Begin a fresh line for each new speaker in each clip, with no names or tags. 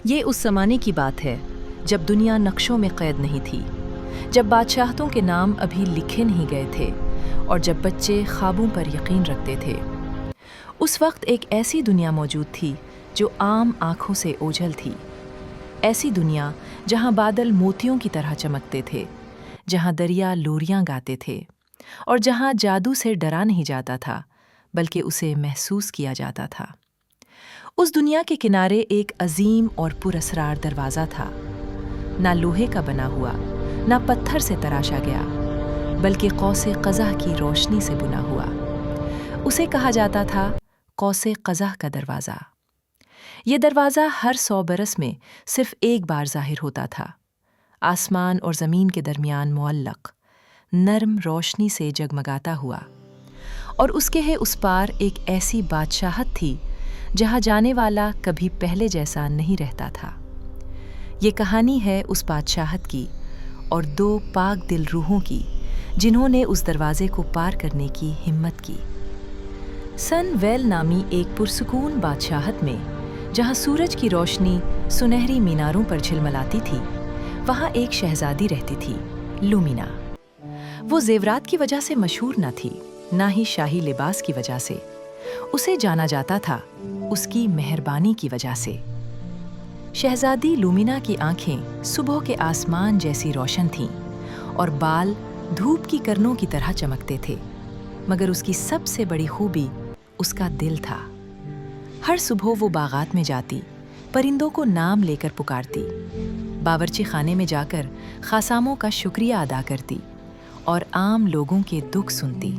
یہ اس زمانے کی بات ہے جب دنیا نقشوں میں قید نہیں تھی، جب بادشاہتوں کے نام ابھی لکھے نہیں گئے تھے اور جب بچے خوابوں پر یقین رکھتے تھے۔ اس وقت ایک ایسی دنیا موجود تھی جو عام آنکھوں سے اوجھل تھی، ایسی دنیا جہاں بادل موتیوں کی طرح چمکتے تھے، جہاں دریا لوریاں گاتے تھے اور جہاں جادو سے ڈرا نہیں جاتا تھا بلکہ اسے محسوس کیا جاتا تھا۔ اس دنیا کے کنارے ایک عظیم اور پراسرار دروازہ تھا، نہ لوہے کا بنا ہوا، نہ پتھر سے تراشا گیا، بلکہ قوس قزح کی روشنی سے بنا ہوا۔ اسے کہا جاتا تھا قوس قزح کا دروازہ۔ یہ دروازہ ہر 100 برس میں صرف ایک بار ظاہر ہوتا تھا، آسمان اور زمین کے درمیان معلق، نرم روشنی سے جگمگاتا ہوا، اور اس کے اس پار ایک ایسی بادشاہت تھی جہاں جانے والا کبھی پہلے جیسا نہیں رہتا تھا۔ یہ کہانی ہے اس بادشاہت کی اور 2 پاک دل روحوں کی جنہوں نے اس دروازے کو پار کرنے کی ہمت کی۔ سن ویل نامی ایک پرسکون بادشاہت میں جہاں سورج کی روشنی سنہری میناروں پر جھلملاتی تھی، وہاں ایک شہزادی رہتی تھی، لومینا۔ وہ زیورات کی وجہ سے مشہور نہ تھی، نہ ہی شاہی لباس کی وجہ سے۔ اسے جانا جاتا تھا اس کی مہربانی کی وجہ سے۔ شہزادی لومینا کی آنکھیں صبح کے آسمان جیسی روشن تھیں اور بال دھوپ کی کرنوں کی طرح چمکتے تھے، مگر اس کی سب سے بڑی خوبی اس کا دل تھا۔ ہر صبح وہ باغات میں جاتی، پرندوں کو نام لے کر پکارتی، باورچی خانے میں جا کر خاصاموں کا شکریہ ادا کرتی اور عام لوگوں کے دکھ سنتی۔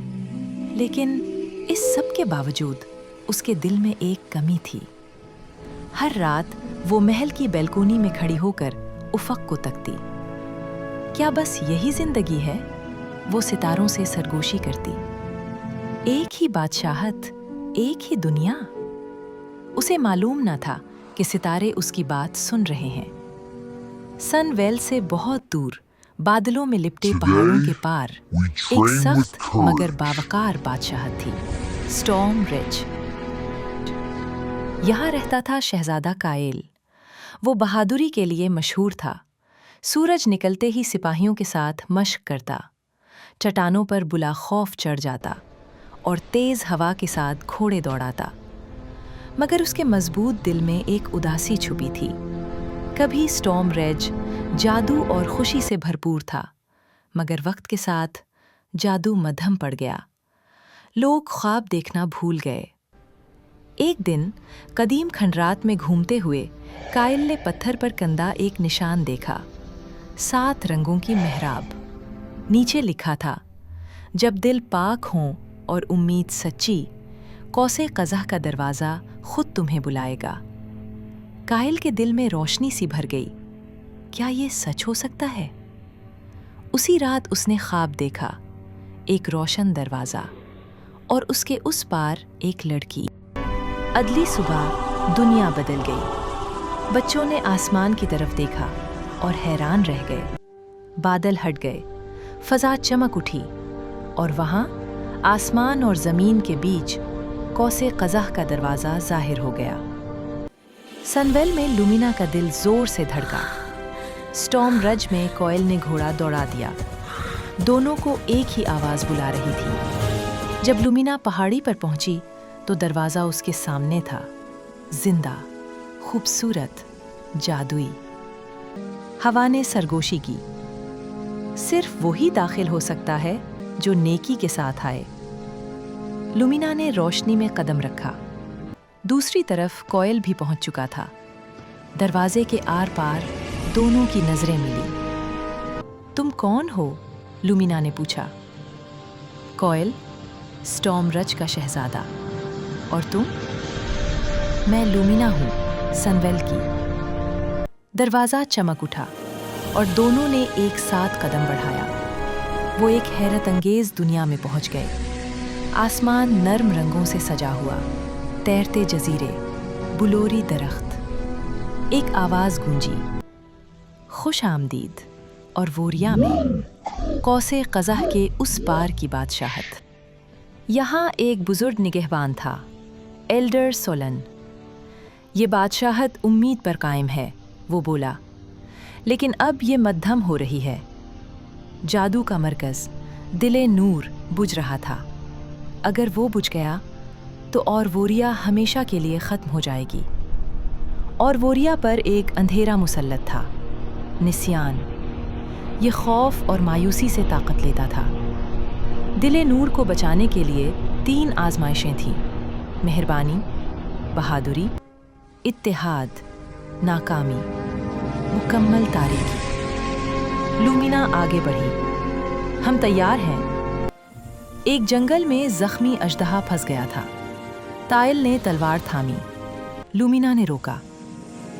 لیکن اس سب کے باوجود اس کے دل میں ایک کمی تھی۔ ہر رات وہ محل کی بیلکونی میں کھڑی ہو کر افق کو تکتی۔ کیا بس یہی زندگی ہے؟ وہ ستاروں سے سرگوشی کرتی۔ ایک ہی بادشاہت، ایک ہی دنیا۔ اسے معلوم نہ تھا کہ ستارے اس کی بات سن رہے ہیں۔ سن ویل سے بہت دور، بادلوں میں لپٹے پہاڑوں کے پار ایک سخت مگر باوقار بادشاہت تھی، سٹارم رج۔ یہاں رہتا تھا شہزادہ کائل۔ وہ بہادری کے لیے مشہور تھا۔ سورج نکلتے ہی سپاہیوں کے ساتھ مشق کرتا، چٹانوں پر بلا خوف چڑھ جاتا اور تیز ہوا کے ساتھ گھوڑے دوڑاتا۔ مگر اس کے مضبوط دل میں ایک اداسی چھپی تھی۔ کبھی سٹارم رج جادو اور خوشی سے بھرپور تھا، مگر وقت کے ساتھ جادو مدھم پڑ گیا۔ لوگ خواب دیکھنا بھول گئے۔ ایک دن قدیم کھنڈرات میں گھومتے ہوئے کائل نے پتھر پر کندہ ایک نشان دیکھا، 7 رنگوں کی محراب۔ نیچے لکھا تھا، جب دل پاک ہوں اور امید سچی، قوس قزح کا دروازہ خود تمہیں بلائے گا۔ کائل کے دل میں روشنی سی بھر گئی۔ کیا یہ سچ ہو سکتا ہے؟ اسی رات اس نے خواب دیکھا، ایک روشن دروازہ اور اس کے اس پار ایک لڑکی۔ اگلی صبح دنیا بدل گئی۔ بچوں نے آسمان کی طرف دیکھا اور حیران رہ گئے۔ بادل ہٹ گئے، فضا چمک اٹھی، اور وہاں آسمان اور زمین کے بیچ قوس قزح کا دروازہ ظاہر ہو گیا۔ سنویل میں لومینا کا دل زور سے دھڑکا۔ سٹارم رج میں کوئل نے گھوڑا دوڑا دیا۔ دونوں کو ایک ہی آواز بلا رہی تھی۔ جب لومینا پہاڑی پر پہنچی تو دروازہ اس کے سامنے تھا، زندہ، خوبصورت، جادوئی۔ ہوا نے سرگوشی کی، صرف وہی داخل ہو سکتا ہے جو نیکی کے ساتھ آئے۔ لومینا نے روشنی میں قدم رکھا۔ دوسری طرف کوئل بھی پہنچ چکا تھا۔ دروازے کے آر پار دونوں کی نظریں ملی۔ تم کون ہو؟ لومینا نے پوچھا۔ کوئل، سٹارم رج کا شہزادہ۔ اور تم؟ میں لومینا ہوں، سنویل کی۔ دروازہ چمک اٹھا اور دونوں نے ایک ساتھ قدم بڑھایا۔ وہ ایک حیرت انگیز دنیا میں پہنچ گئے۔ آسمان نرم رنگوں سے سجا ہوا، تیرتے جزیرے، بلوری درخت۔ ایک آواز گونجی، خوش آمدید، اور ووریا میں قوس قزح کے اس پار کی بادشاہت۔ یہاں ایک بزرگ نگہبان تھا، ایلڈر سولن۔ یہ بادشاہت امید پر قائم ہے، وہ بولا، لیکن اب یہ مدھم ہو رہی ہے۔ جادو کا مرکز دل نور بجھ رہا تھا۔ اگر وہ بجھ گیا تو اوروریا ہمیشہ کے لیے ختم ہو جائے گی۔ اوروریا پر ایک اندھیرا مسلط تھا، نسیان۔ یہ خوف اور مایوسی سے طاقت لیتا تھا۔ دل نور کو بچانے کے لیے 3 آزمائشیں تھیں: مہربانی، بہادری، اتحاد، ناکامی، مکمل تاریکی۔ لومینا آگے بڑھی۔ ہم تیار ہیں۔ ایک جنگل میں زخمی اژدہا پھنس گیا تھا۔ تائل نے تلوار تھامی۔ لومینا نے روکا۔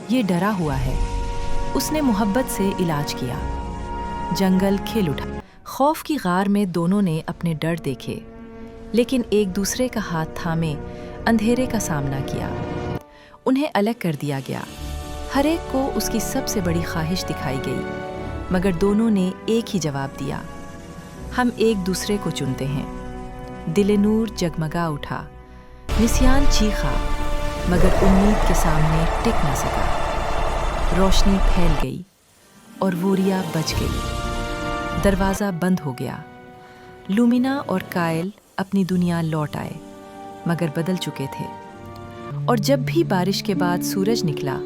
یہ ڈرا ہوا ہے۔ اس نے محبت سے علاج کیا۔ جنگل کھل اٹھا۔ خوف کی غار میں دونوں نے اپنے ڈر دیکھے، لیکن ایک دوسرے کا ہاتھ تھامے اندھیرے کا سامنا کیا۔ انہیں الگ کر دیا گیا۔ ہر ایک کو اس کی سب سے بڑی خواہش دکھائی گئی، مگر دونوں نے ایک ہی جواب دیا: ہم ایک دوسرے کو چنتے ہیں۔ دل نور جگمگا اٹھا۔ نسیان چیخا، مگر امید کے سامنے ٹک نہ سکا۔ روشنی پھیل گئی اور ووریا بچ گئی۔ دروازہ بند ہو گیا۔ لومینا اور کائل اپنی دنیا لوٹ آئے، مگر بدل چکے تھے۔ اور جب بھی بارش کے بعد سورج نکلا،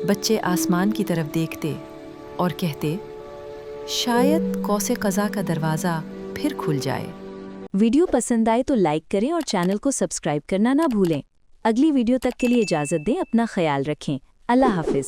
بچے آسمان کی طرف دیکھتے اور کہتے، شاید قوس قزح کا دروازہ پھر کھل جائے۔
ویڈیو پسند آئے تو لائک کریں اور چینل کو سبسکرائب کرنا نہ بھولیں۔ اگلی ویڈیو تک کے لیے اجازت دیں۔ اپنا خیال رکھیں۔ اللہ حافظ۔